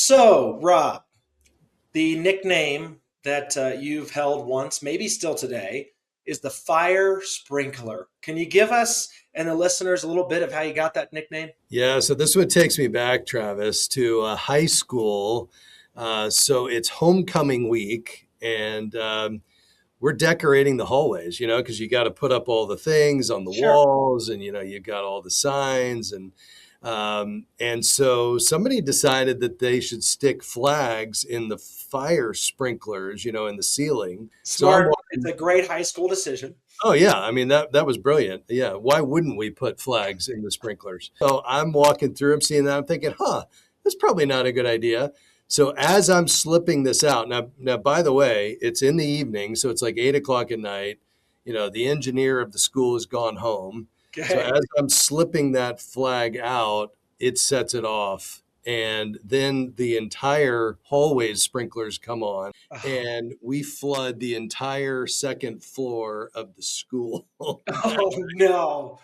So, Rob, the nickname that you've held once, maybe still today, is the fire sprinkler. Can you give us and the listeners a little bit of how you got that nickname? Yeah, so this one takes me back, Travis, to high school. So it's homecoming week, and we're decorating the hallways, because you got to put up all the things on the Sure. walls, and you got all the signs, and so somebody decided that they should stick flags in the fire sprinklers, in the ceiling. So I'm Smart. It's walking. a great high school decision. Oh yeah, I mean that was brilliant. Yeah, why wouldn't we put flags in the sprinklers? So I'm walking through, I'm seeing that, I'm thinking, that's probably not a good idea. So as I'm slipping this out, now by the way, it's in the evening, so it's like 8 o'clock at night. The engineer of the school has gone home. So Okay. as I'm slipping that flag out, it sets it off. And then the entire hallway's sprinklers come on Oh, and we flood the entire second floor of the school. oh no.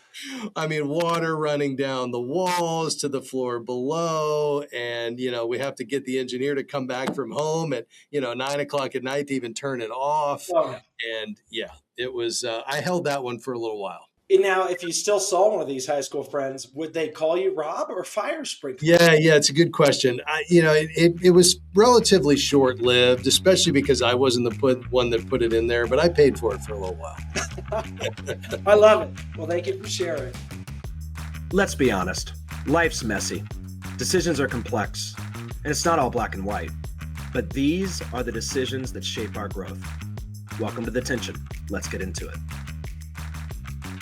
I mean, water running down the walls to the floor below. And, we have to get the engineer to come back from home at, 9 o'clock at night to even turn it off. Oh no. And yeah, it was, I held that one for a little while. And now, if you still saw one of these high school friends, would they call you Rob or Fire Sprinkler? Yeah, it's a good question. It was relatively short lived, especially because I wasn't the one that put it in there, but I paid for it for a little while. I love it. Well, thank you for sharing. Let's be honest, life's messy. Decisions are complex, and it's not all black and white. But these are the decisions that shape our growth. Welcome to The Tension. Let's get into it.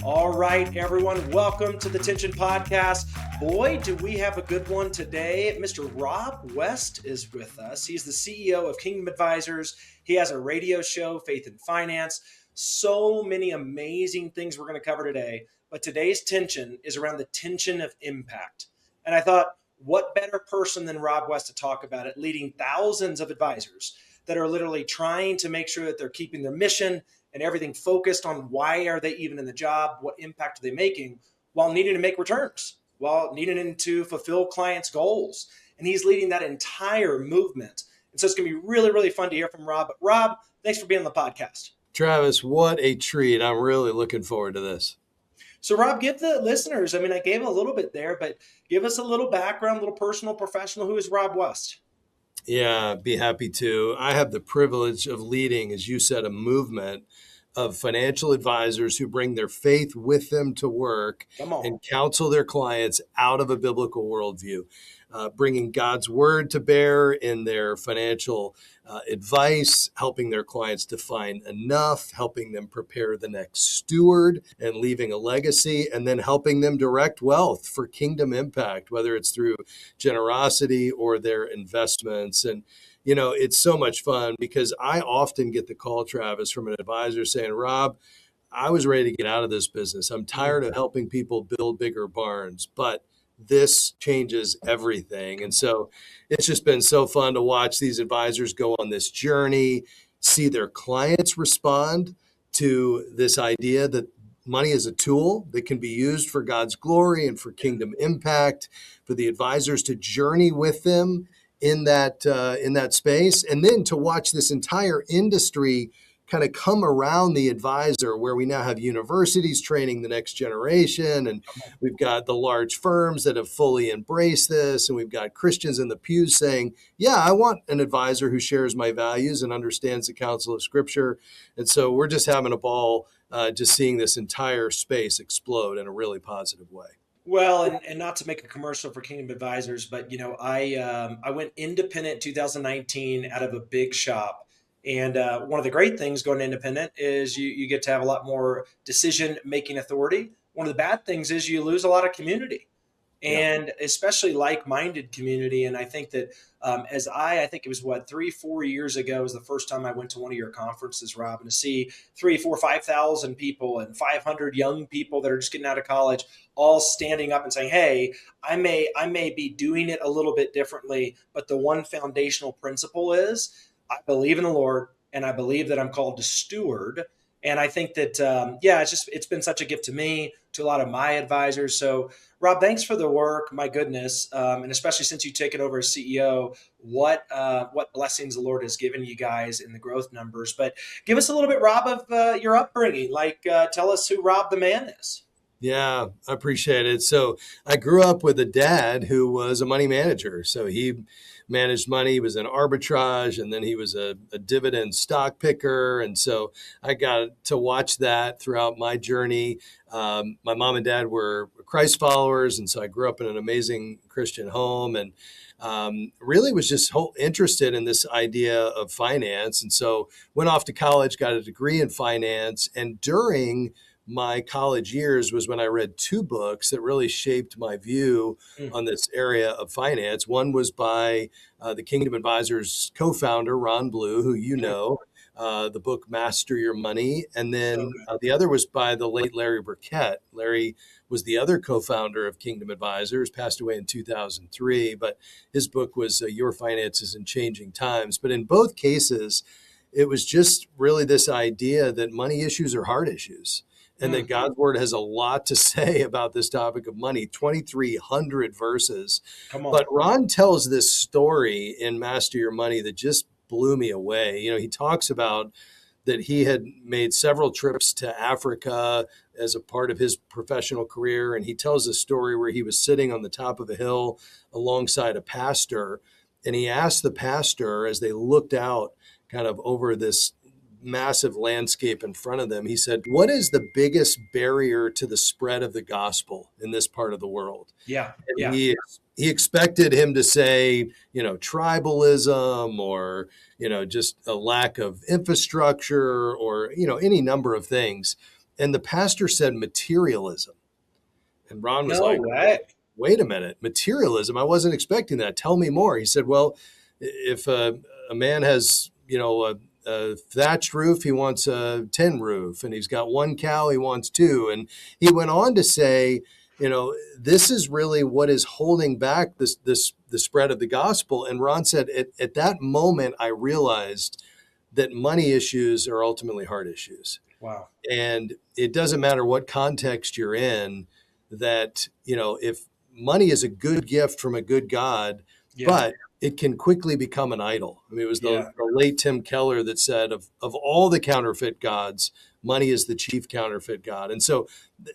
All right, everyone, welcome to the Tension Podcast. Boy, do we have a good one today. Mr. Rob West is with us. He's the CEO of Kingdom Advisors. He has a radio show, Faith and Finance. So many amazing things we're going to cover today. But today's tension is around the tension of impact. And I thought, what better person than Rob West to talk about it, leading thousands of advisors that are literally trying to make sure that they're keeping their mission and everything focused on why are they even in the job, what impact are they making, while needing to make returns, while needing to fulfill clients' goals. And he's leading that entire movement. And so it's going to be really, really fun to hear from Rob. But Rob, thanks for being on the podcast. Travis, what a treat. I'm really looking forward to this. So Rob, give the listeners, I gave a little bit there, but give us a little background, a little personal, professional. Who is Rob West? Yeah, be happy to. I have the privilege of leading, as you said, a movement of financial advisors who bring their faith with them to work Come on. and counsel their clients out of a biblical worldview, bringing God's word to bear in their financial advice, helping their clients define enough, helping them prepare the next steward and leaving a legacy, and then helping them direct wealth for kingdom impact, whether it's through generosity or their investments. And it's so much fun because I often get the call, Travis, from an advisor saying, Rob, I was ready to get out of this business. I'm tired of helping people build bigger barns, but this changes everything. And so it's just been so fun to watch these advisors go on this journey, see their clients respond to this idea that money is a tool that can be used for God's glory and for kingdom impact, for the advisors to journey with them in that space, and then to watch this entire industry kind of come around the advisor, where we now have universities training the next generation, and we've got the large firms that have fully embraced this, and we've got Christians in the pews saying, yeah, I want an advisor who shares my values and understands the counsel of Scripture. And so we're just having a ball, just seeing this entire space explode in a really positive way. Well, and not to make a commercial for Kingdom Advisors, but I went independent 2019 out of a big shop, and one of the great things going independent is you get to have a lot more decision making authority. One of the bad things is you lose a lot of community, Yeah. and especially like-minded community. And I think that I think it was 3-4 years ago was the first time I went to one of your conferences, Rob, and to see 3, 4, 5,000 people and 500 young people that are just getting out of college, all standing up and saying, hey, I may be doing it a little bit differently, but the one foundational principle is I believe in the Lord and I believe that I'm called to steward. And I think that, it's been such a gift to me. to a lot of my advisors. So, Rob, thanks for the work. My goodness, and especially since you take it over as CEO, what blessings the Lord has given you guys in the growth numbers. But give us a little bit, Rob, of your upbringing. Tell us who Rob the man is. Yeah, I appreciate it. So I grew up with a dad who was a money manager. So he managed money, he was in arbitrage, and then he was a dividend stock picker. And so I got to watch that throughout my journey. My mom and dad were Christ followers. And so I grew up in an amazing Christian home and really was just interested in this idea of finance. And so went off to college, got a degree in finance. And during my college years was when I read two books that really shaped my view on this area of finance. One was by the Kingdom Advisors co-founder, Ron Blue, who you know, the book Master Your Money. And then the other was by the late Larry Burkett. Larry was the other co-founder of Kingdom Advisors, passed away in 2003, but his book was Your Finances in Changing Times. But in both cases, it was just really this idea that money issues are hard issues. And that God's word has a lot to say about this topic of money, 2,300 verses. But Ron tells this story in Master Your Money that just blew me away. You know, he talks about that he had made several trips to Africa as a part of his professional career. And he tells a story where he was sitting on the top of a hill alongside a pastor. And he asked the pastor, as they looked out kind of over this massive landscape in front of them, he said, what is the biggest barrier to the spread of the gospel in this part of the world? And he expected him to say, you know, tribalism or, you know, just a lack of infrastructure or, you know, any number of things. And the pastor said materialism. And Ron was wait a minute, materialism? I wasn't expecting that. Tell me more. He said, well, if a man has, you know, a thatched roof, he wants a tin roof, and he's got one cow, he wants two. And he went on to say, you know, this is really what is holding back the spread of the gospel. And Ron said, at that moment, I realized that money issues are ultimately heart issues. Wow. And it doesn't matter what context you're in, that, you know, if money is a good gift from a good God, but it can quickly become an idol. I mean, it was the late Tim Keller that said of all the counterfeit gods, money is the chief counterfeit god. And so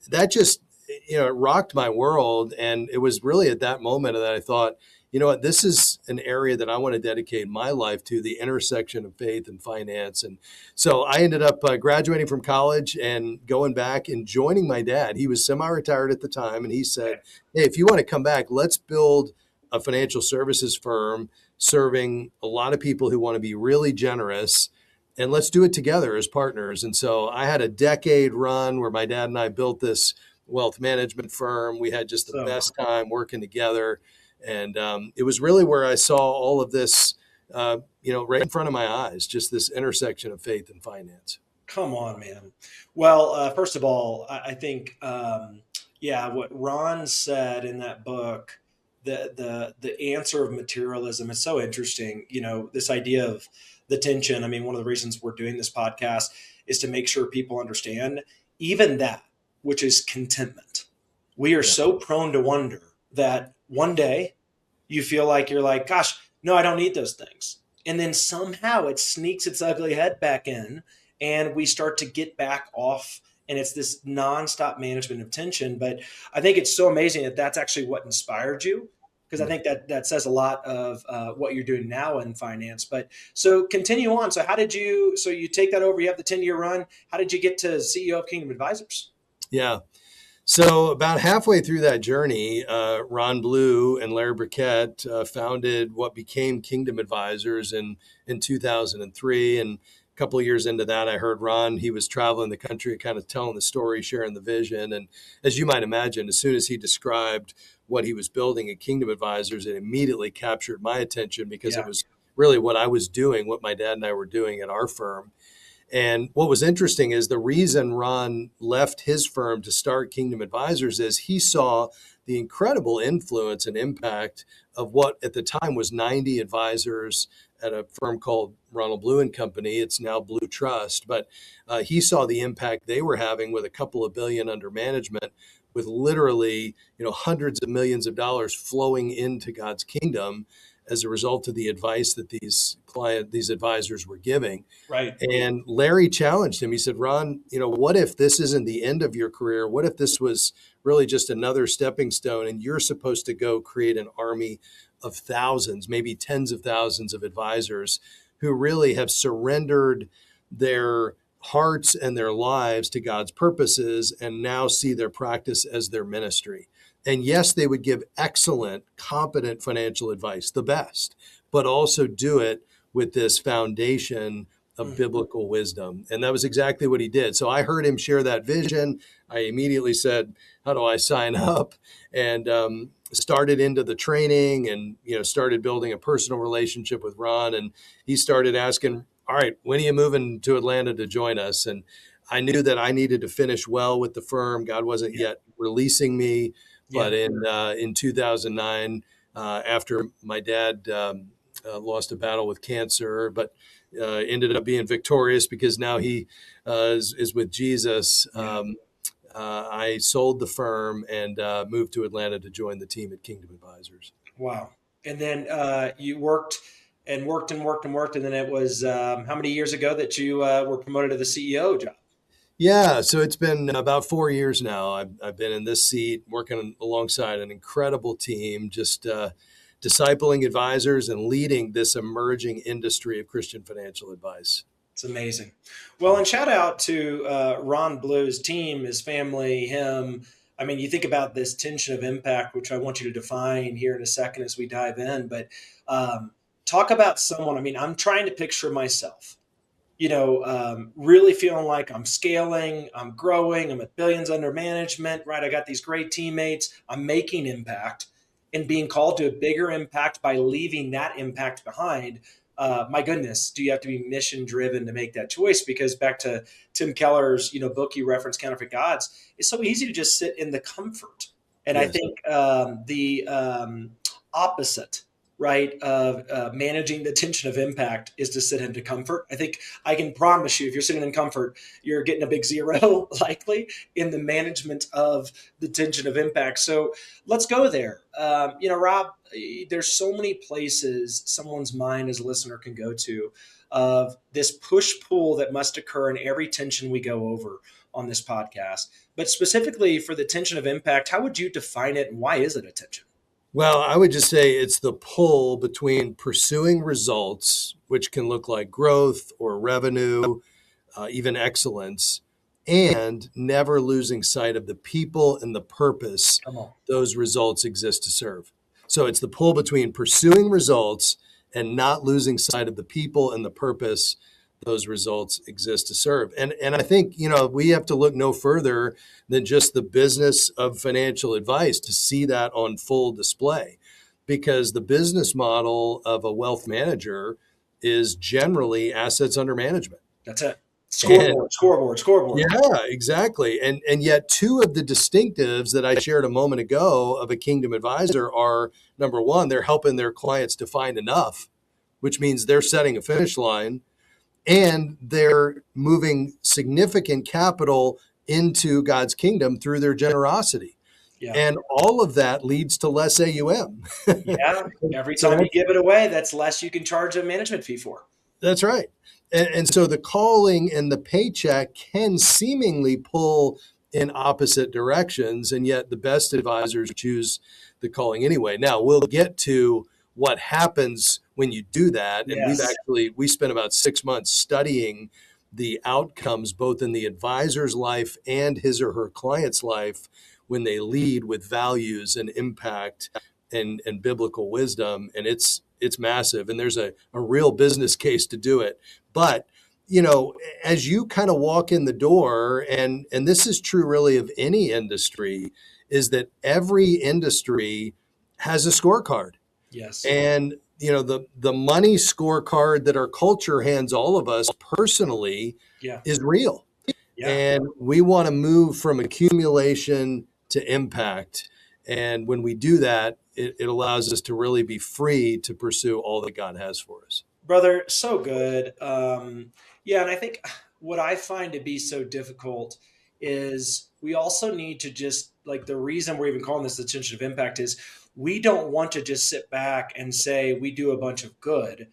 that just, you know, it rocked my world. And it was really at that moment that I thought, you know what, this is an area that I want to dedicate my life to, the intersection of faith and finance. And so I ended up graduating from college and going back and joining my dad. He was semi-retired at the time. And he said, hey, if you want to come back, let's build a financial services firm serving a lot of people who want to be really generous, and let's do it together as partners. And so I had a decade run where my dad and I built this wealth management firm. We had just the best time working together. And it was really where I saw all of this, you know, right in front of my eyes, just this intersection of faith and finance. Come on, man. Well, first of all, I think, what Ron said in that book, the answer of materialism is so interesting. You know, this idea of the tension. I mean, one of the reasons we're doing this podcast is to make sure people understand even that, which is contentment. We are so prone to wonder that one day you feel like you're like, gosh, no, I don't need those things. And then somehow it sneaks its ugly head back in and we start to get back off. And it's this nonstop management of tension. But I think it's so amazing that that's actually what inspired you, because I think that says a lot of what you're doing now in finance. But so continue on. So so you take that over, you have the 10-year run. How did you get to CEO of Kingdom Advisors? Yeah. So about halfway through that journey, Ron Blue and Larry Burkett founded what became Kingdom Advisors in 2003. And a couple of years into that, I heard Ron, he was traveling the country, kind of telling the story, sharing the vision. And as you might imagine, as soon as he described what he was building at Kingdom Advisors, it immediately captured my attention because it was really what I was doing, what my dad and I were doing at our firm. And what was interesting is the reason Ron left his firm to start Kingdom Advisors is he saw the incredible influence and impact of what at the time was 90 advisors at a firm called Ronald Blue and Company. It's now Blue Trust, but he saw the impact they were having with a couple of billion under management, with literally, hundreds of millions of dollars flowing into God's kingdom as a result of the advice that these advisors were giving. Right. And Larry challenged him. He said, Ron, what if this isn't the end of your career? What if this was really just another stepping stone and you're supposed to go create an army of thousands, maybe tens of thousands of advisors who really have surrendered their hearts and their lives to God's purposes and now see their practice as their ministry. And yes, they would give excellent, competent financial advice, the best, but also do it with this foundation of biblical wisdom. And that was exactly what he did. So I heard him share that vision. I immediately said, how do I sign up? And started into the training and, started building a personal relationship with Ron. And he started asking, all right, when are you moving to Atlanta to join us? And I knew that I needed to finish well with the firm. God wasn't yet releasing me. But in 2009, after my dad lost a battle with cancer, but ended up being victorious because now he is with Jesus, I sold the firm and moved to Atlanta to join the team at Kingdom Advisors. Wow. And then you worked and worked and worked and worked. And then it was how many years ago that you were promoted to the CEO job? Yeah, so it's been about 4 years now. I've been in this seat working alongside an incredible team, just discipling advisors and leading this emerging industry of Christian financial advice. It's amazing. Well, and shout out to Ron Blue's team, his family, him. I mean, you think about this tension of impact, which I want you to define here in a second as we dive in. But talk about someone. I mean, I'm trying to picture myself. Really feeling like I'm scaling, I'm growing, I'm at billions under management, right? I got these great teammates, I'm making impact and being called to a bigger impact by leaving that impact behind. My goodness, do you have to be mission driven to make that choice? Because back to Tim Keller's, book you referenced, Counterfeit Gods, it's so easy to just sit in the comfort. And yes. I think the opposite, right, of managing the tension of impact is to sit into comfort. I think I can promise you, if you're sitting in comfort, you're getting a big zero likely in the management of the tension of impact. So let's go there. Rob, there's so many places someone's mind as a listener can go to of this push-pull that must occur in every tension we go over on this podcast. But specifically for the tension of impact, how would you define it and why is it a tension? Well, I would just say it's the pull between pursuing results, which can look like growth or revenue, even excellence, and never losing sight of the people and the purpose those results exist to serve. So it's the pull between pursuing results and not losing sight of the people and the purpose those results exist to serve. And I think, we have to look no further than just the business of financial advice to see that on full display, because the business model of a wealth manager is generally assets under management. That's it. Scoreboard. Yeah, exactly. And yet two of the distinctives that I shared a moment ago of a Kingdom Advisor are, number one, they're helping their clients to find enough, which means they're setting a finish line, and they're moving significant capital into God's kingdom through their generosity. Yeah. And all of that leads to less AUM. Yeah. Every time you give it away, that's less you can charge a management fee for. That's right. And so the calling and the paycheck can seemingly pull in opposite directions, and yet the best advisors choose the calling anyway. Now, we'll get to what happens when you do that. And yes. we spent about 6 months studying the outcomes, both in the advisor's life and his or her client's life, when they lead with values and impact and biblical wisdom. And it's massive. And there's a real business case to do it. But, as you kind of walk in the door, and this is true really of any industry, is that every industry has a scorecard. Yes. And the money scorecard that our culture hands all of us personally Yeah. is real. Yeah. And we want to move from accumulation to impact. And when we do that, it allows us to really be free to pursue all that God has for us. Brother, so good. Yeah, and I think what I find to be so difficult is we also need to just like the reason we're even calling this the tension of impact is we don't want to just sit back and say we do a bunch of good.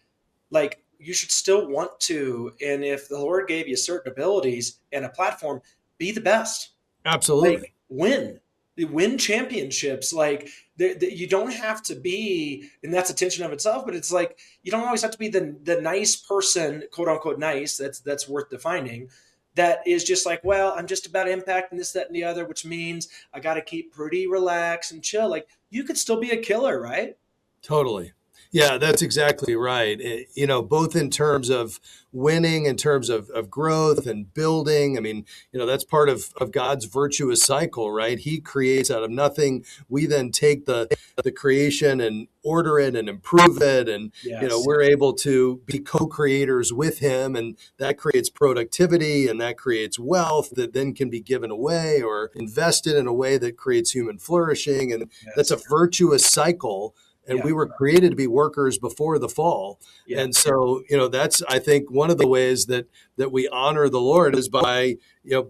Like you should still want to, and if the Lord gave you certain abilities and a platform, be the best. Absolutely. Like win championships. Like you don't have to be, and that's a tension of itself, but it's like you don't always have to be the nice person, quote unquote nice, that's worth defining, that is just like, well, I'm just about impact and this, that, and the other, which means I got to keep pretty relaxed and chill. Like you could still be a killer, right? Totally. Yeah, that's exactly right. Both in terms of winning, in terms of growth and building. I mean, that's part of God's virtuous cycle, right? He creates out of nothing. We then take the creation and order it and improve it. And, Yes. we're able to be co-creators with him. And that creates productivity and that creates wealth that then can be given away or invested in a way that creates human flourishing. And that's a virtuous cycle. And we were created to be workers before the fall. Yeah. And so, that's, I think, one of the ways that we honor the Lord is by,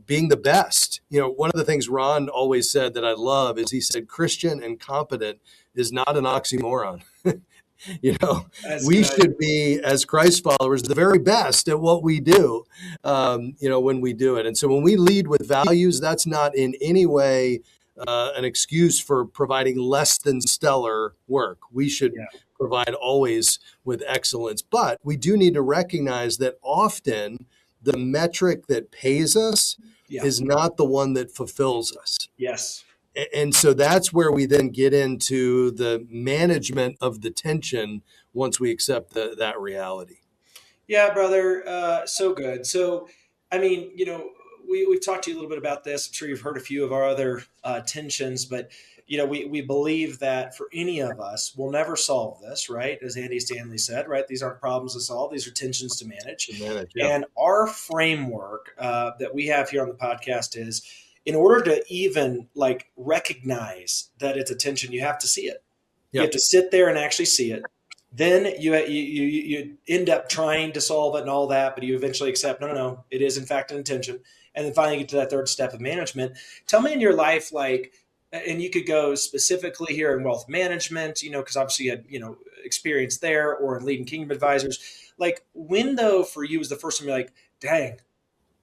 being the best. One of the things Ron always said that I love is he said, Christian and competent is not an oxymoron. We should be, as Christ followers, the very best at what we do, when we do it. And so when we lead with values, that's not in any way an excuse for providing less than stellar work. We should provide always with excellence. But we do need to recognize that often the metric that pays us is not the one that fulfills us. Yes. And so that's where we then get into the management of the tension once we accept that reality. Yeah, brother. So good. So, I mean, we've talked to you a little bit about this. I'm sure you've heard a few of our other tensions, but, we believe that for any of us, we'll never solve this, right? As Andy Stanley said, right? These aren't problems to solve. These are tensions to manage. And our framework that we have here on the podcast is in order to even like recognize that it's a tension, you have to see it. You have to sit there and actually see it. Then you end up trying to solve it and all that, but you eventually accept, no, it is in fact an intention. And then finally get to that third step of management. Tell me in your life, like, and you could go specifically here in wealth management, because obviously you had, experience there or in leading kingdom advisors. Like when though for you was the first time you're like, dang,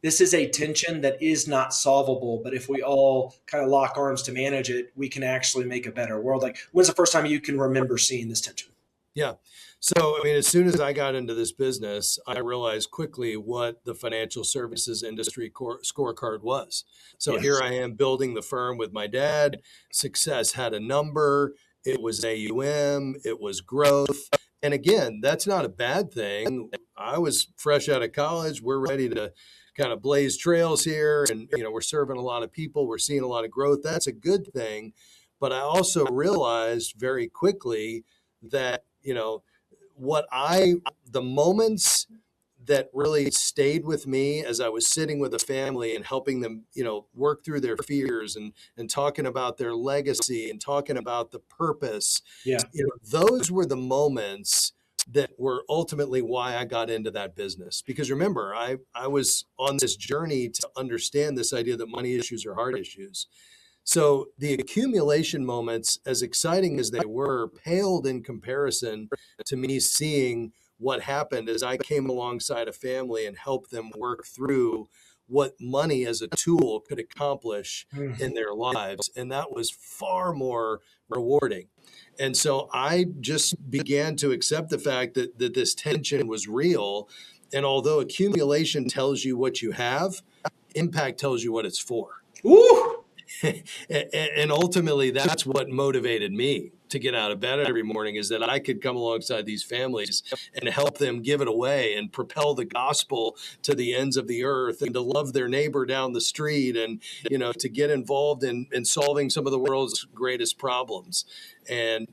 this is a tension that is not solvable, but if we all kind of lock arms to manage it, we can actually make a better world. Like when's the first time you can remember seeing this tension? Yeah. So, I mean, as soon as I got into this business, I realized quickly what the financial services industry scorecard was. So here I am building the firm with my dad. Success had a number. It was AUM. It was growth. And again, that's not a bad thing. I was fresh out of college. We're ready to kind of blaze trails here. And, we're serving a lot of people. We're seeing a lot of growth. That's a good thing. But I also realized very quickly that, the moments that really stayed with me as I was sitting with a family and helping them, work through their fears and talking about their legacy and talking about the purpose. Yeah. Those were the moments that were ultimately why I got into that business. Because remember, I was on this journey to understand this idea that money issues are heart issues. So the accumulation moments, as exciting as they were, paled in comparison to me seeing what happened as I came alongside a family and helped them work through what money as a tool could accomplish in their lives. And that was far more rewarding. And so I just began to accept the fact that this tension was real. And although accumulation tells you what you have, impact tells you what it's for. Ooh! And ultimately, that's what motivated me to get out of bed every morning, is that I could come alongside these families and help them give it away and propel the gospel to the ends of the earth, and to love their neighbor down the street, and, to get involved in solving some of the world's greatest problems. And,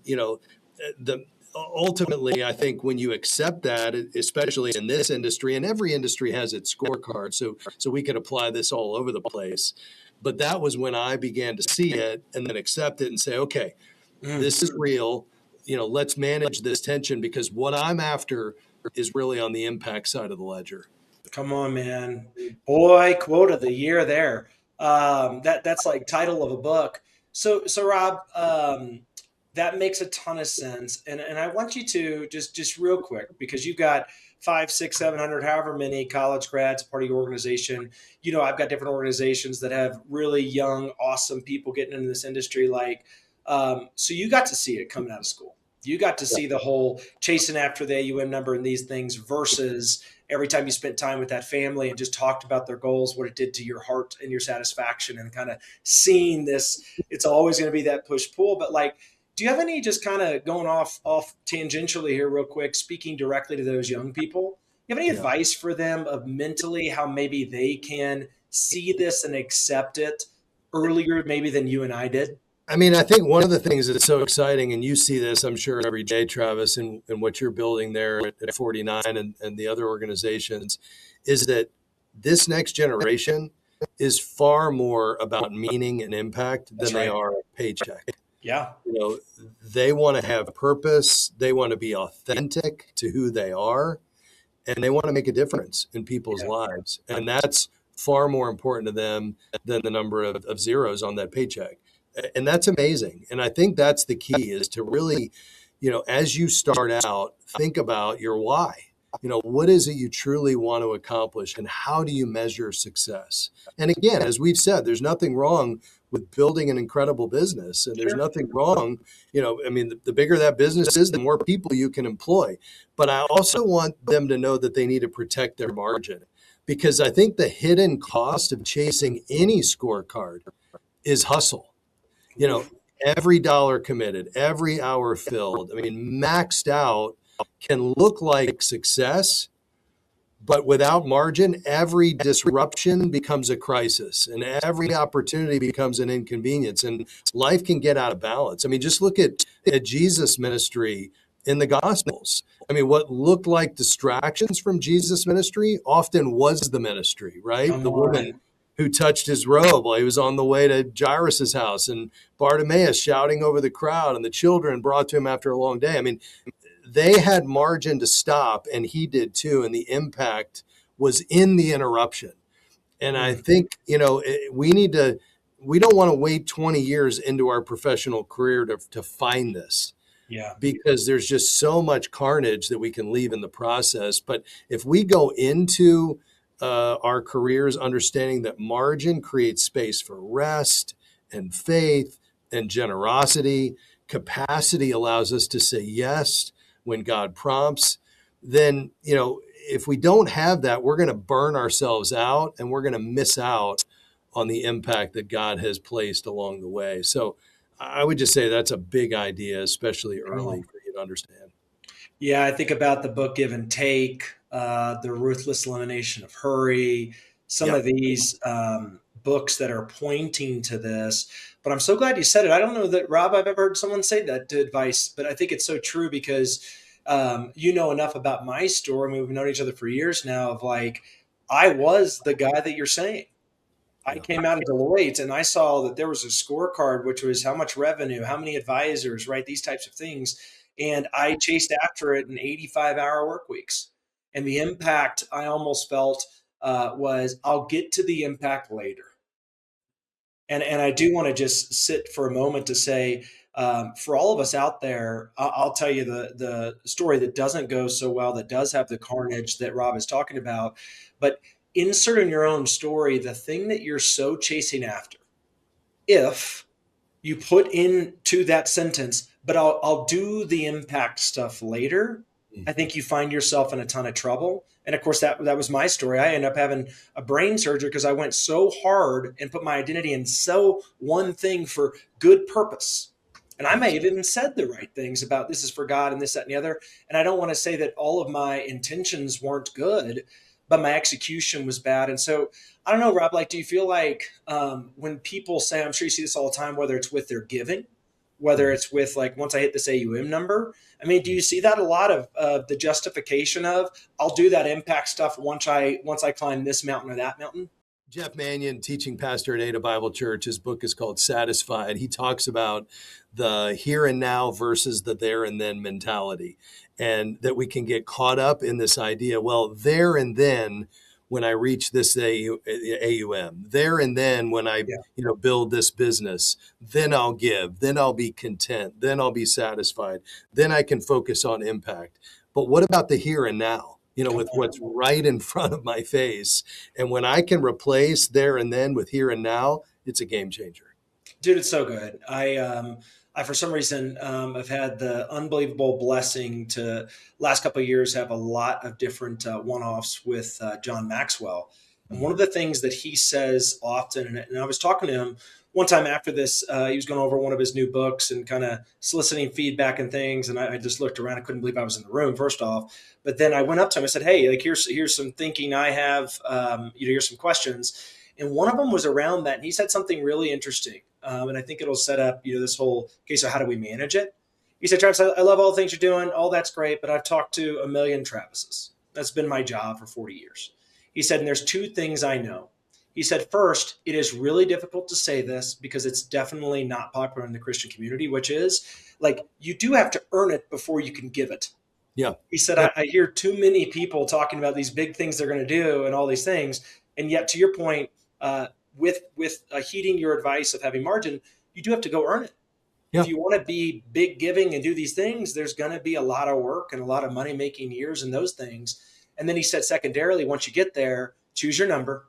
ultimately, I think when you accept that, especially in this industry, and every industry has its scorecard, so we could apply this all over the place. But that was when I began to see it and then accept it and say, okay, Mm. this is real. Let's manage this tension, because what I'm after is really on the impact side of the ledger. Come on, man. Boy, quote of the year there. That's like title of a book. So Rob, that makes a ton of sense. And I want you to just real quick, because you've got 5, 6, 700, however many college grads part of your organization. I've got different organizations that have really young, awesome people getting into this industry. So you got to see it coming out of school. You got to see the whole chasing after the AUM number and these things versus every time you spent time with that family and just talked about their goals, what it did to your heart and your satisfaction, and kind of seeing this. It's always going to be that push pull. But do you have any, just kind of going off tangentially here real quick, speaking directly to those young people? You have any advice for them of mentally how maybe they can see this and accept it earlier maybe than you and I did? I mean, I think one of the things that's so exciting, and you see this, I'm sure, every day, Travis, and what you're building there at 49 and the other organizations, is that this next generation is far more about meaning and impact than they are a paycheck. Yeah. They want to have purpose. They want to be authentic to who they are, and they want to make a difference in people's lives. And that's far more important to them than the number of zeros on that paycheck. And that's amazing. And I think that's the key, is to really, as you start out, think about your why. What is it you truly want to accomplish, and how do you measure success? And again, as we've said, there's nothing wrong with building an incredible business. And there's nothing wrong, the bigger that business is, the more people you can employ. But I also want them to know that they need to protect their margin, because I think the hidden cost of chasing any scorecard is hustle. Every dollar committed, every hour filled, maxed out can look like success, but without margin, every disruption becomes a crisis, and every opportunity becomes an inconvenience, and life can get out of balance. Just look at Jesus' ministry in the Gospels. What looked like distractions from Jesus' ministry often was the ministry, right? The woman who touched his robe while he was on the way to Jairus' house, and Bartimaeus shouting over the crowd, and the children brought to him after a long day. They had margin to stop, and he did too. And the impact was in the interruption. And I think, we don't want to wait 20 years into our professional career to find this. Yeah. Because there's just so much carnage that we can leave in the process. But if we go into our careers understanding that margin creates space for rest and faith and generosity, capacity allows us to say yes when God prompts, then, if we don't have that, we're going to burn ourselves out, and we're going to miss out on the impact that God has placed along the way. So I would just say that's a big idea, especially early, for you to understand. Yeah, I think about the book Give and Take, the ruthless elimination of hurry, some of these books that are pointing to this. But I'm so glad you said it. I don't know that, Rob, I've ever heard someone say that to advice, but I think it's so true, because you know enough about my story. We've known each other for years now, of I was the guy that you're saying. I came out of Deloitte and I saw that there was a scorecard, which was how much revenue, how many advisors, right? These types of things. And I chased after it in 85-hour work weeks. And the impact I almost felt was, I'll get to the impact later. And I do want to just sit for a moment to say, for all of us out there, I'll tell you the story that doesn't go so well, that does have the carnage that Rob is talking about. But insert in your own story the thing that you're so chasing after. If you put into that sentence, but I'll do the impact stuff later, I think you find yourself in a ton of trouble. And of course, that was my story. I ended up having a brain surgery because I went so hard and put my identity in so one thing for good purpose. And I may have even said the right things about this is for God and this, that, and the other. And I don't want to say that all of my intentions weren't good, but my execution was bad. And so I don't know, Rob, do you feel like when people say, I'm sure you see this all the time, whether it's with their giving, whether it's with like once I hit this AUM number. I mean, do you see that a lot of the justification of I'll do that impact stuff once I climb this mountain or that mountain? Jeff Manion, teaching pastor at Ada Bible Church, his book is called Satisfied. He talks about the here and now versus the there and then mentality, and that we can get caught up in this idea, well, there and then when I reach this AUM, there and then when I build this business, then I'll give, then I'll be content, then I'll be satisfied, then I can focus on impact. But what about the here and now? With what's right in front of my face. And when I can replace there and then with here and now, it's a game changer. Dude, it's so good. I for some reason, I've had the unbelievable blessing to last couple of years have a lot of different one-offs with John Maxwell. And one of the things that he says often, and I was talking to him one time after this, he was going over one of his new books and kind of soliciting feedback and things. And I just looked around. I couldn't believe I was in the room, first off. But then I went up to him. I said, hey, like here's some thinking I have. Here's some questions. And one of them was around that. And he said something really interesting. And I think it'll set up, this whole case of how do we manage it? He said, Travis, I love all the things you're doing. All that's great. But I've talked to a million Travises. That's been my job for 40 years. He said, and there's two things I know. He said, first, it is really difficult to say this because it's definitely not popular in the Christian community, which is like you do have to earn it before you can give it. Yeah. He said, I hear too many people talking about these big things they're going to do and all these things. And yet, to your point, with heeding your advice of having margin, you do have to go earn it. Yeah. If you want to be big giving and do these things, there's going to be a lot of work and a lot of money making years and those things. And then he said, secondarily, once you get there, choose your number.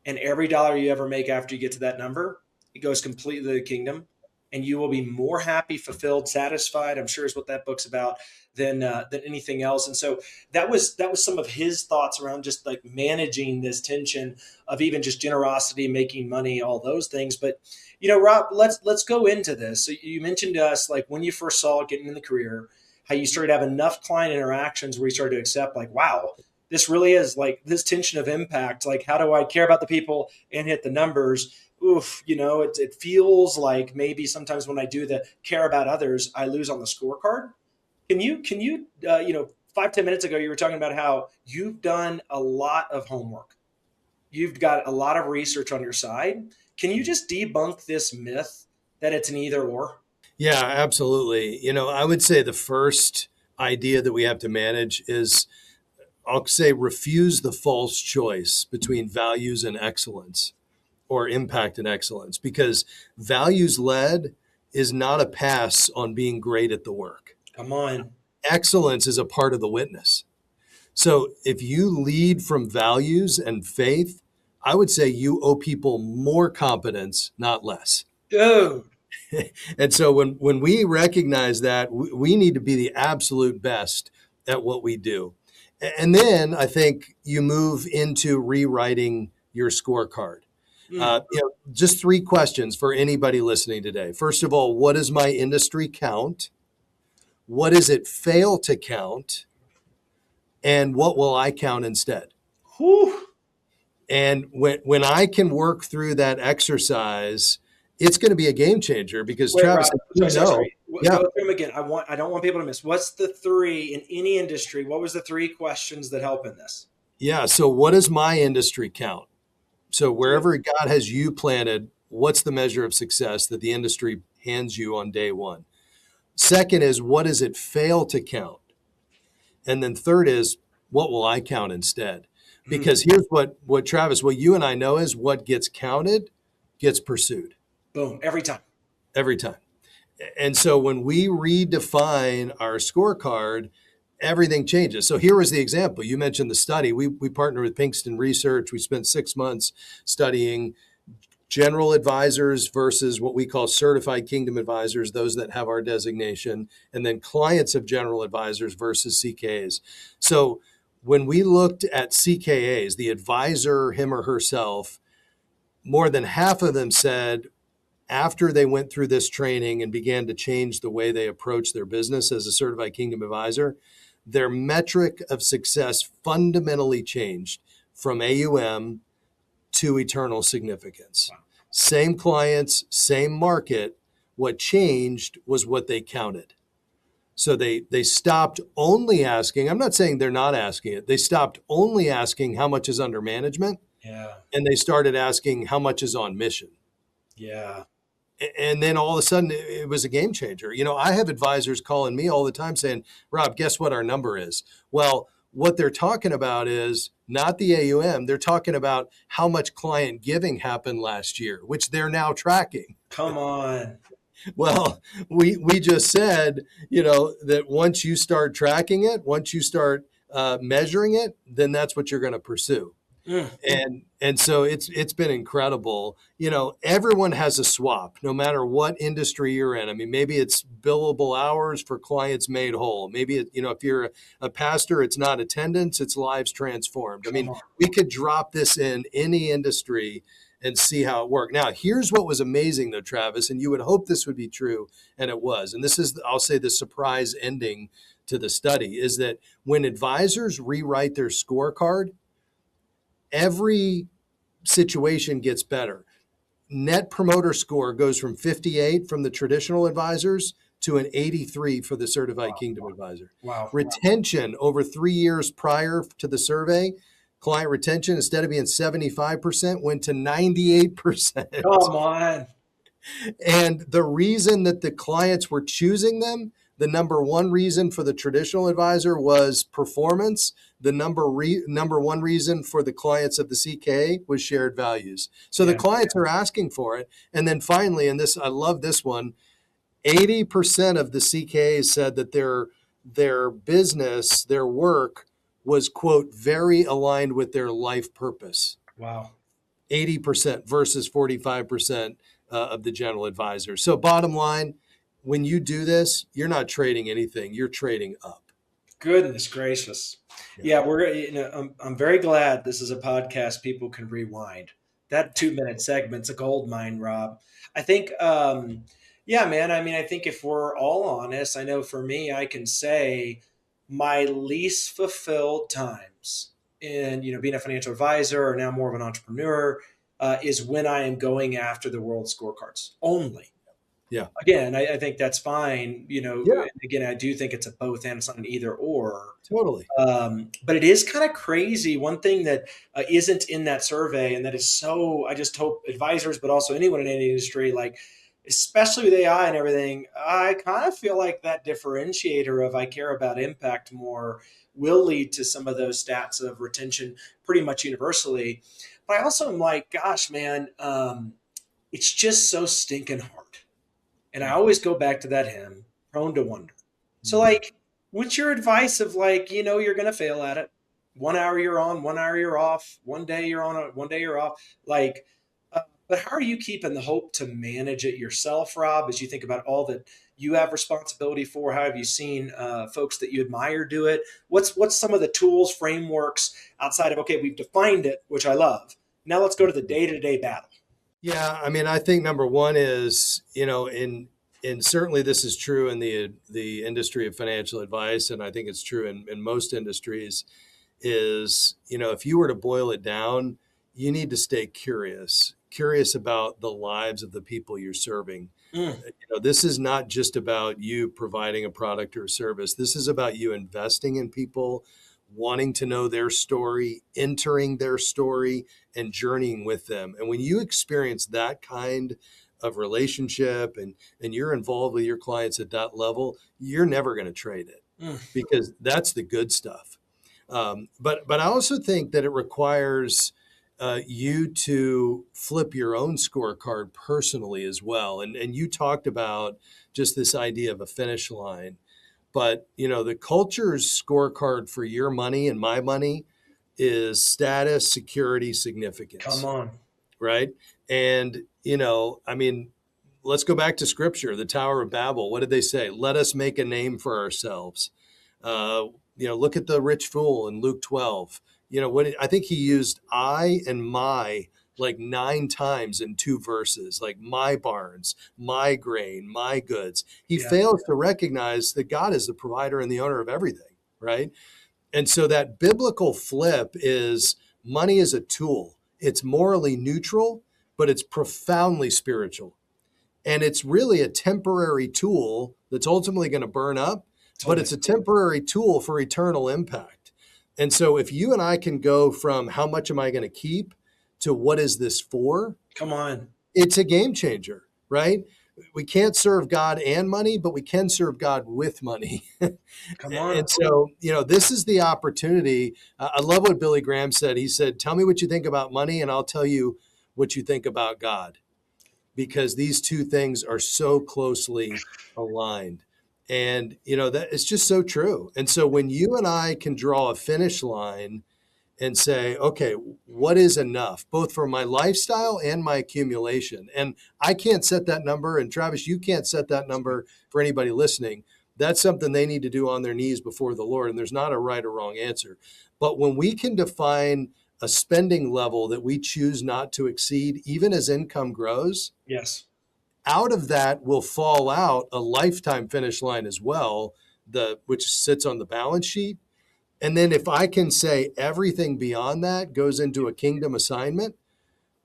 And every dollar you ever make after you get to that number, it goes completely to the kingdom. And you will be more happy, fulfilled, satisfied, I'm sure is what that book's about, than anything else. And so that was some of his thoughts around just like managing this tension of even just generosity, making money, all those things. But, Rob, let's go into this. So you mentioned to us, like when you first saw it getting in the career, how you started to have enough client interactions where you started to accept like, wow, this really is like this tension of impact. Like, how do I care about the people and hit the numbers? Oof, it feels like maybe sometimes when I do the care about others, I lose on the scorecard. Can you 5-10 minutes ago, you were talking about how you've done a lot of homework. You've got a lot of research on your side. Can you just debunk this myth that it's an either or? Yeah, absolutely. I would say the first idea that we have to manage is, I'll say, refuse the false choice between values and excellence or impact and excellence, because values led is not a pass on being great at the work. Come on. Excellence is a part of the witness. So if you lead from values and faith, I would say you owe people more competence, not less. Dude. And so when we recognize that, we need to be the absolute best at what we do. And then I think you move into rewriting your scorecard. Just 3 questions for anybody listening today. First of all, what does my industry count? What does it fail to count? And what will I count instead? Whew. And when I can work through that exercise, it's going to be a game changer because Travis, sorry. Go through them again. I don't want people to miss. What's the 3 in any industry? What was the 3 questions that help in this? Yeah. So what does my industry count? So wherever God has you planted, what's the measure of success that the industry hands you on day one? Second is, what does it fail to count? And then third is, what will I count instead? Because here's what Travis, what you and I know is what gets counted gets pursued. Boom. Every time. Every time. And so when we redefine our scorecard, everything changes. So here was the example. You mentioned the study. We partnered with Pinkston Research. We spent 6 months studying general advisors versus what we call certified kingdom advisors, those that have our designation, and then clients of general advisors versus CKAs. So when we looked at CKAs, the advisor, him or herself, more than half of them said after they went through this training and began to change the way they approach their business as a certified kingdom advisor, their metric of success fundamentally changed from AUM to eternal significance. Wow. Same clients, same market, What changed was what they counted. So they stopped only asking, I'm not saying they're not asking it, they stopped only asking how much is under management, Yeah. and they started asking how much is on mission. Yeah. And then all of a sudden it was a game changer. I have advisors calling me all the time saying, Rob, guess what our number is? Well, what they're talking about is not the AUM. They're talking about how much client giving happened last year, which they're now tracking. Come on. Well, we just said, that once you start tracking it, once you start measuring it, then that's what you're going to pursue. And so it's been incredible. Everyone has a swap, no matter what industry you're in. I mean, maybe it's billable hours for clients made whole. Maybe if you're a pastor, it's not attendance, it's lives transformed. I mean, we could drop this in any industry and see how it worked. Now, here's what was amazing though, Travis, and you would hope this would be true, and it was. And this is, I'll say, the surprise ending to the study is that when advisors rewrite their scorecard, every situation gets better. Net promoter score goes from 58 from the traditional advisors to an 83 for the certified Kingdom advisor. Wow. Retention over 3 years prior to the survey, client retention, instead of being 75%, went to 98%. Come on. And the reason that the clients were choosing them, the number one reason for the traditional advisor was performance. The number one reason for the clients of the CK was shared values. So the clients are asking for it. And then finally, and this, I love this one, 80% of the CKs said that their business, their work was, quote, very aligned with their life purpose. Wow. 80% versus 45% of the general advisor. So bottom line, when you do this, you're not trading anything, you're trading up. Goodness gracious. Yeah, I'm very glad this is a podcast people can rewind. That 2-minute segment's a gold mine, Rob. I think, yeah, man. I mean, I think if we're all honest, I know for me, I can say my least fulfilled times in, being a financial advisor or now more of an entrepreneur is when I am going after the world scorecards only. Yeah. Again, I think that's fine. Yeah. Again, I do think it's a both and, it's not an either or. Totally. But it is kind of crazy. One thing that isn't in that survey, and that is so, I just hope advisors, but also anyone in any industry, like, especially with AI and everything, I kind of feel like that differentiator of I care about impact more will lead to some of those stats of retention pretty much universally. But I also am like, gosh, man, it's just so stinking hard. And I always go back to that hymn, prone to wonder. So like, what's your advice of like, you're going to fail at it. 1 hour you're on, 1 hour you're off. One day you're on, one day you're off. Like, but how are you keeping the hope to manage it yourself, Rob, as you think about all that you have responsibility for? How have you seen folks that you admire do it? What's some of the tools, frameworks outside of, okay, we've defined it, which I love. Now let's go to the day-to-day battle. Yeah, I mean, I think number one is, and certainly this is true in the industry of financial advice, and I think it's true in most industries, is, if you were to boil it down, you need to stay curious about the lives of the people you're serving. This is not just about you providing a product or a service. This is about you investing in people, wanting to know their story, entering their story, and journeying with them. And when you experience that kind of relationship and you're involved with your clients at that level, you're never going to trade it because that's the good stuff. But I also think that it requires you to flip your own scorecard personally as well. And you talked about just this idea of a finish line. But, the culture's scorecard for your money and my money is status, security, significance. Come on. Right. And, I mean, let's go back to scripture, the Tower of Babel. What did they say? Let us make a name for ourselves. Look at the rich fool in Luke 12. I think he used I and my like 9 times in 2 verses, like my barns, my grain, my goods. He fails to recognize that God is the provider and the owner of everything, right? And so that biblical flip is money is a tool. It's morally neutral, but it's profoundly spiritual. And it's really a temporary tool that's ultimately going to burn up, but Totally. it's a temporary tool for eternal impact. And so if you and I can go from how much am I going to keep to what is this for, Come on. it's a game changer, right? We can't serve God and money, but we can serve God with money. Come on. And so, this is the opportunity. I love what Billy Graham said. He said, tell me what you think about money, and I'll tell you what you think about God, because these two things are so closely aligned. And, that it's just so true. And so when you and I can draw a finish line and say, okay, what is enough, both for my lifestyle and my accumulation? And I can't set that number. And Travis, you can't set that number for anybody listening. That's something they need to do on their knees before the Lord. And there's not a right or wrong answer. But when we can define a spending level that we choose not to exceed, even as income grows, Yes. out of that will fall out a lifetime finish line as well, which sits on the balance sheet. And then if I can say everything beyond that goes into a kingdom assignment,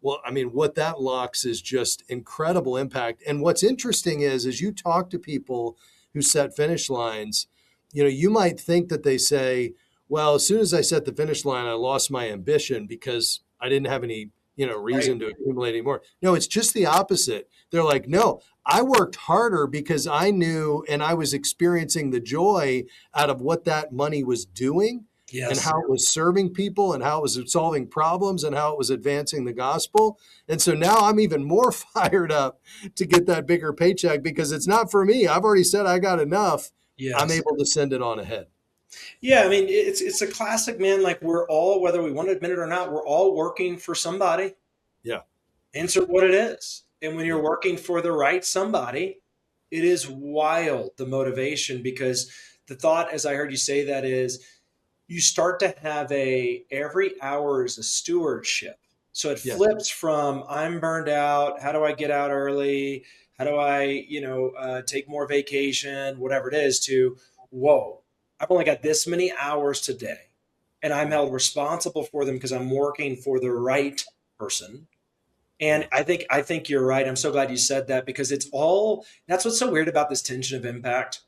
well, I mean, what that locks is just incredible impact. And what's interesting is, as you talk to people who set finish lines, you might think that they say, well, as soon as I set the finish line, I lost my ambition because I didn't have any, reason to accumulate anymore. No, it's just the opposite. They're like, no, I worked harder because I knew and I was experiencing the joy out of what that money was doing. Yes. And how it was serving people and how it was solving problems and how it was advancing the gospel. And so now I'm even more fired up to get that bigger paycheck because it's not for me. I've already said I got enough. Yes. I'm able to send it on ahead. Yeah, I mean, it's a classic, man. Like, we're all, whether we want to admit it or not, we're all working for somebody. Yeah. Answer what it is. And when you're working for the right somebody, it is wild, the motivation, because the thought, as I heard you say that, is you start to have every hour is a stewardship. So it flips from I'm burned out. How do I get out early? How do I, take more vacation, whatever it is, to, whoa, I've only got this many hours today and I'm held responsible for them because I'm working for the right person. And I think you're right. I'm so glad you said that, because that's what's so weird about this tension of impact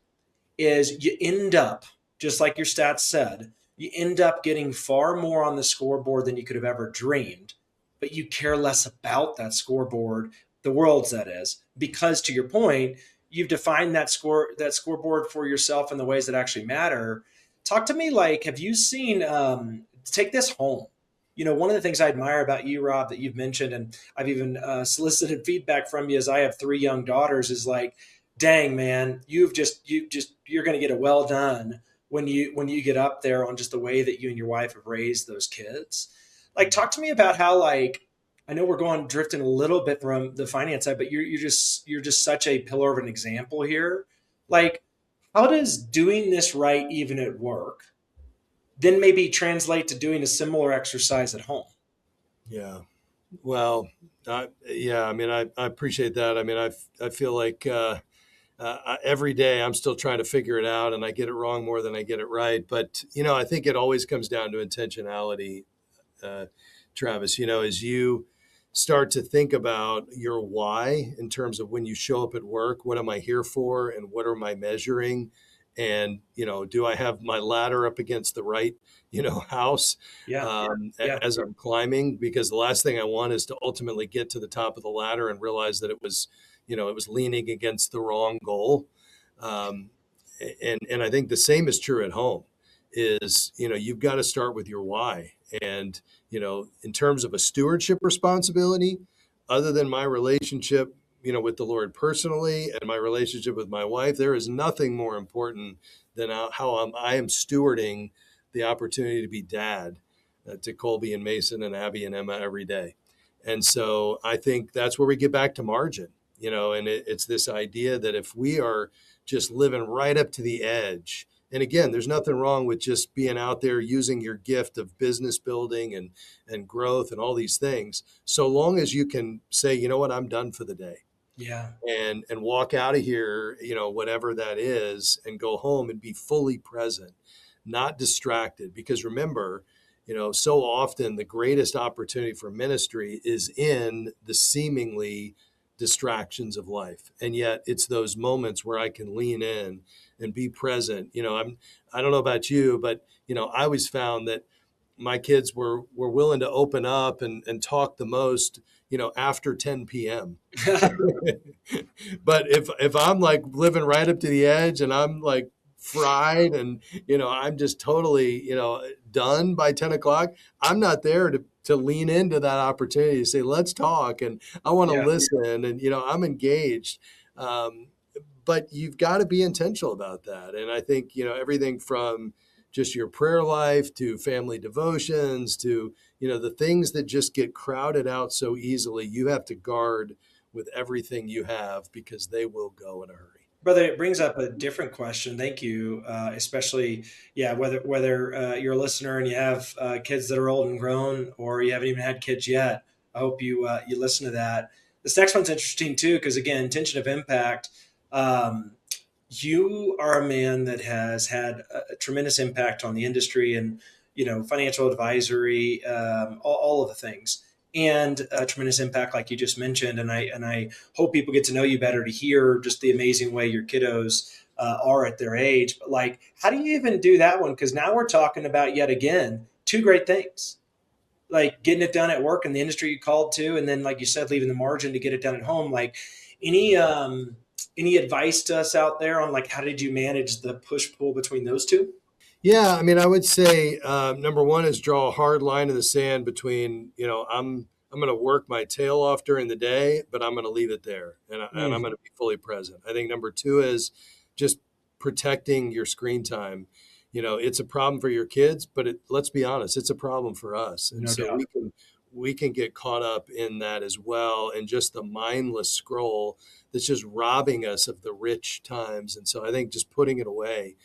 is you end up, just like your stats said, you end up getting far more on the scoreboard than you could have ever dreamed, but you care less about that scoreboard, the world's that is, because to your point, you've defined that scoreboard for yourself in the ways that actually matter. Talk to me, like, have you seen, take this home. One of the things I admire about you, Rob, that you've mentioned, and I've even solicited feedback from you as I have 3 young daughters, is like, dang, man, you're going to get a well done when you get up there on just the way that you and your wife have raised those kids. Like, talk to me about how, like, I know we're drifting a little bit from the finance side, but you're just such a pillar of an example here. Like, how does doing this right, even at work, then maybe translate to doing a similar exercise at home? Yeah. Well, I mean, I appreciate that. I mean, I feel like every day I'm still trying to figure it out, and I get it wrong more than I get it right. But, I think it always comes down to intentionality, Travis. As you start to think about your why in terms of when you show up at work, what am I here for and what am I measuring? And, do I have my ladder up against the right, house as I'm climbing? Because the last thing I want is to ultimately get to the top of the ladder and realize that it was leaning against the wrong goal. And I think the same is true at home is, you've got to start with your why. And, in terms of a stewardship responsibility, other than my relationship, with the Lord personally and my relationship with my wife, there is nothing more important than how I am stewarding the opportunity to be dad to Colby and Mason and Abby and Emma every day. And so I think that's where we get back to margin, and it's this idea that if we are just living right up to the edge, and again, there's nothing wrong with just being out there using your gift of business building and growth and all these things, so long as you can say, you know what, I'm done for the day. Yeah. And walk out of here, whatever that is, and go home and be fully present, not distracted. Because remember, so often the greatest opportunity for ministry is in the seemingly distractions of life. And yet it's those moments where I can lean in and be present. I don't know about you, but I always found that my kids were willing to open up and talk the most, after 10 p.m. But if I'm like living right up to the edge and I'm like fried and I'm just totally done by 10 o'clock, I'm not there to lean into that opportunity to say, let's talk, and I want to Yeah. listen, and I'm engaged. But you've got to be intentional about that. And I think everything from just your prayer life to family devotions to the things that just get crowded out so easily, you have to guard with everything you have, because they will go in a hurry. Brother, it brings up a different question. Thank you, especially, yeah, whether you're a listener and you have kids that are old and grown, or you haven't even had kids yet. I hope you listen to that. This next one's interesting too, because again, tension of impact. Um, you are a man that has had a tremendous impact on the industry and financial advisory, all of the things, and a tremendous impact, like you just mentioned. And I hope people get to know you better to hear just the amazing way your kiddos are at their age. But like, how do you even do that one? Because now we're talking about yet again two great things, like getting it done at work in the industry you called to, and then like you said, leaving the margin to get it done at home. Like any any advice to us out there on like how did you manage the push pull between those two? Yeah, I mean, I would say number one is draw a hard line in the sand between, I'm going to work my tail off during the day, but I'm going to leave it there, and I'm Mm, going to be fully present. I think number two is just protecting your screen time. It's a problem for your kids, but let's be honest, it's a problem for us, and no so doubt. we can get caught up in that as well, and just the mindless scroll that's just robbing us of the rich times. And so I think just putting it away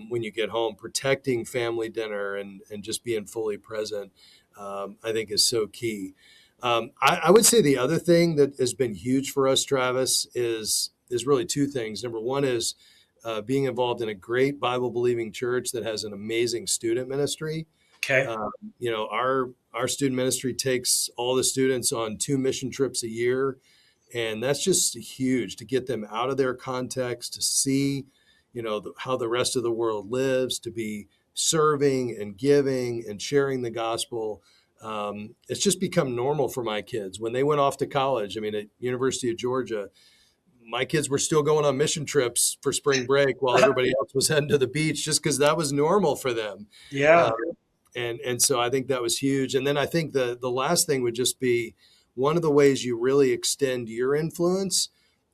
when you get home, protecting family dinner and just being fully present, I think is so key. I would say the other thing that has been huge for us, Travis, is really two things. Number one is being involved in a great Bible believing church that has an amazing student ministry. Okay. Um, our student ministry takes all the students on 2 mission trips a year, and that's just huge to get them out of their context, to see how the rest of the world lives, to be serving and giving and sharing the gospel. It's just become normal for my kids. When they went off to college, I mean, at University of Georgia, my kids were still going on mission trips for spring break while everybody else was heading to the beach, just because that was normal for them. Yeah. Um, and so I think that was huge. And then I think the last thing would just be, one of the ways you really extend your influence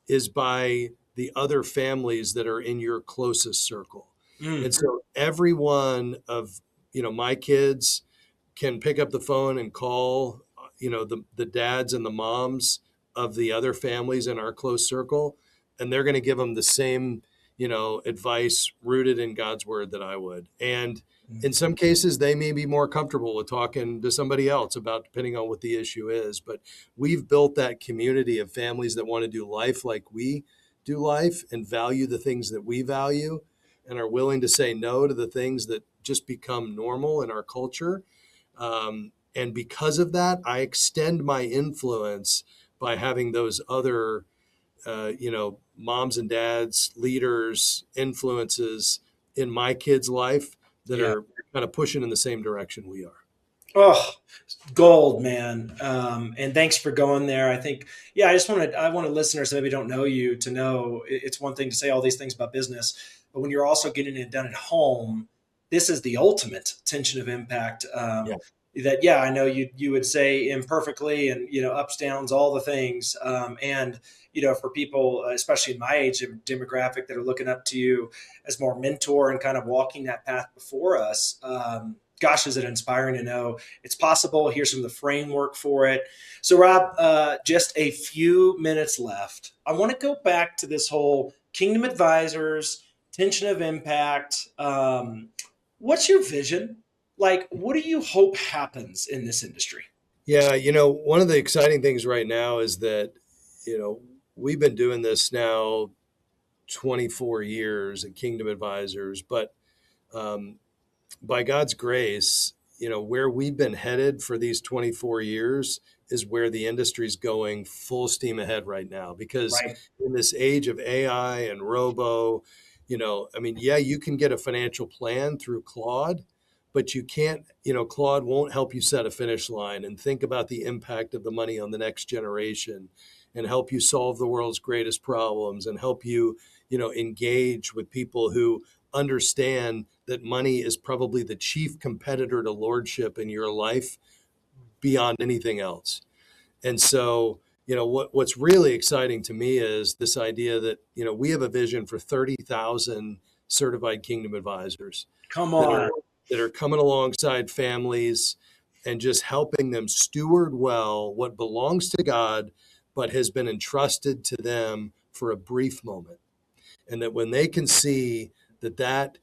is by the other families that are in your closest circle. Mm, And so every one of my kids can pick up the phone and call the dads and the moms of the other families in our close circle, and they're going to give them the same advice rooted in God's word that I would. And mm, in some cases, they may be more comfortable with talking to somebody else about, depending on what the issue is. But we've built that community of families that want to do life like we do life and value the things that we value and are willing to say no to the things that just become normal in our culture. And because of that, I extend my influence by having those other, moms and dads, leaders, influences in my kids' life that yeah. are kind of pushing in the same direction we are. Oh, gold, man. And thanks for going there. I think, yeah, I wanted listeners that maybe don't know you to know it's one thing to say all these things about business, but when you're also getting it done at home, this is the ultimate tension of impact. Yeah. That, yeah, I know you would say imperfectly and, ups, downs, all the things. And, for people, especially in my age demographic that are looking up to you as more mentor and kind of walking that path before us, gosh, is it inspiring to know it's possible. Here's some of the framework for it. So, Rob, just a few minutes left. I want to go back to this whole Kingdom Advisors, tension of impact. What's your vision? Like, what do you hope happens in this industry? Yeah. One of the exciting things right now is that, we've been doing this now 24 years at Kingdom Advisors, but by God's grace, where we've been headed for these 24 years is where the industry's going full steam ahead right now. Because Right. in this age of AI and robo, you can get a financial plan through Claude, but you can't, Claude won't help you set a finish line and think about the impact of the money on the next generation and help you solve the world's greatest problems and help you, engage with people who understand that money is probably the chief competitor to lordship in your life beyond anything else. And so, what's really exciting to me is this idea that, we have a vision for 30,000 certified kingdom advisors Come that on. are coming alongside families and just helping them steward well what belongs to God, but has been entrusted to them for a brief moment. And that when they can see that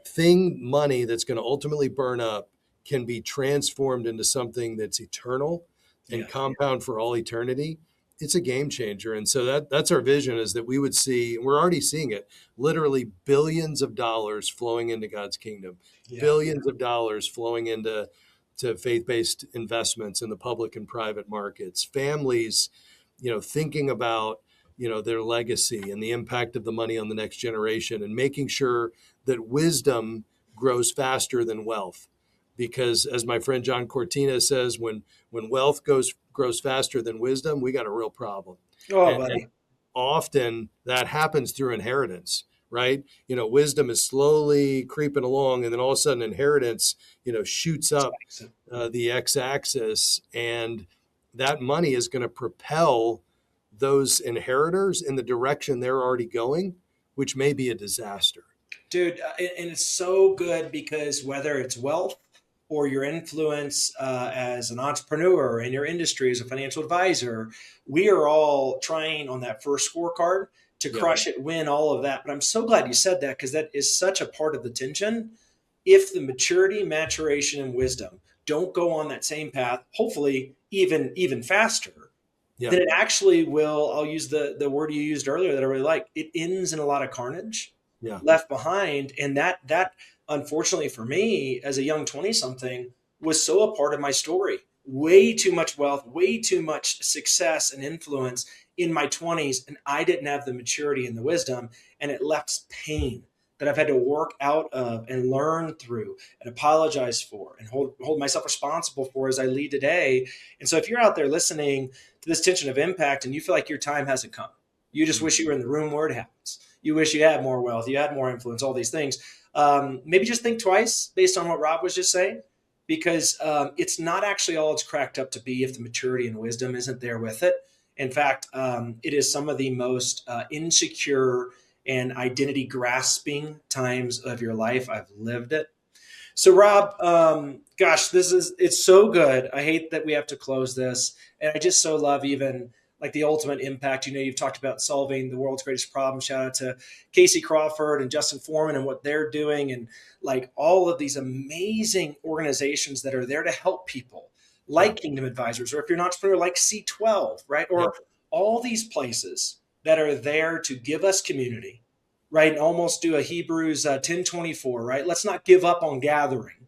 thing, money that's going to ultimately burn up, can be transformed into something that's eternal and compound for all eternity, it's a game changer. And so that's our vision, is that we would see, and we're already seeing it, literally billions of dollars flowing into God's kingdom, billions of dollars flowing into faith-based investments in the public and private markets, families, thinking about, their legacy and the impact of the money on the next generation, and making sure that wisdom grows faster than wealth. Because as my friend John Cortina says, when wealth grows faster than wisdom, we got a real problem. Buddy. Often that happens through inheritance, right? Wisdom is slowly creeping along, and then all of a sudden inheritance, shoots up the x-axis, and that money is going to propel those inheritors in the direction they're already going, which may be a disaster. Dude, and it's so good, because whether it's wealth or your influence as an entrepreneur in your industry as a financial advisor, we are all trying on that first scorecard to crush it, win, all of that. But I'm so glad you said that, because that is such a part of the tension. If the maturity, maturation, and wisdom don't go on that same path, hopefully even faster, then it actually will, I'll use the word you used earlier that I really like, it ends in a lot of carnage left behind. And that unfortunately for me as a young 20-something was so a part of my story. Way too much wealth, way too much success and influence in my 20s. And I didn't have the maturity and the wisdom, and it left pain that I've had to work out of and learn through and apologize for and hold myself responsible for as I lead today. And so if you're out there listening to this tension of impact and you feel like your time hasn't come, you just wish you were in the room where it happens. You wish you had more wealth, you had more influence, all these things. Maybe just think twice based on what Rob was just saying, because it's not actually all it's cracked up to be if the maturity and wisdom isn't there with it. In fact, it is some of the most insecure and identity grasping times of your life. I've lived it. So Rob, it's so good. I hate that we have to close this. And I just so love even like the ultimate impact. You've talked about solving the world's greatest problem. Shout out to Casey Crawford and Justin Foreman and what they're doing. And like all of these amazing organizations that are there to help people like Kingdom Advisors, or if you're an entrepreneur like C12, right? Or all these places that are there to give us community, right? And almost do a Hebrews 10:24, right? Let's not give up on gathering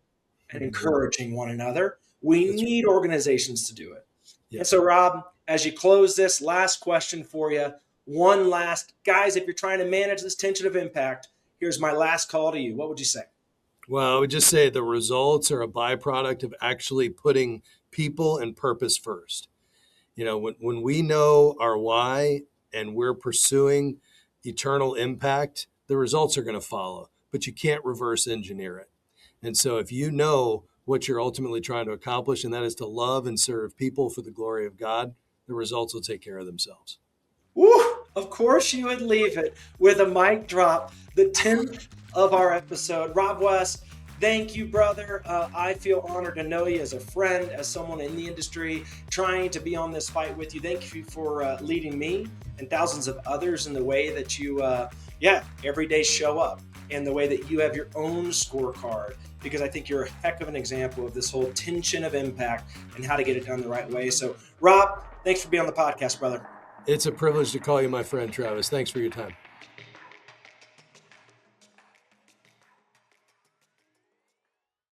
and encouraging one another. We need organizations to do it. Yeah. And so, Rob, as you close this, last question for you. One last, guys, if you're trying to manage this tension of impact, here's my last call to you. What would you say? Well, I would just say the results are a byproduct of actually putting people and purpose first. When we know our why and we're pursuing eternal impact, the results are going to follow, but you can't reverse engineer it. And so if you know what you're ultimately trying to accomplish, and that is to love and serve people for the glory of God, the results will take care of themselves. Woo! Of course you would leave it with a mic drop, the 10th of our episode. Rob West, thank you, brother. I feel honored to know you as a friend, as someone in the industry trying to be on this fight with you. Thank you for leading me and thousands of others in the way that you, every day show up, and the way that you have your own scorecard, because I think you're a heck of an example of this whole tension of impact and how to get it done the right way. So, Rob, thanks for being on the podcast, brother. It's a privilege to call you my friend, Travis. Thanks for your time.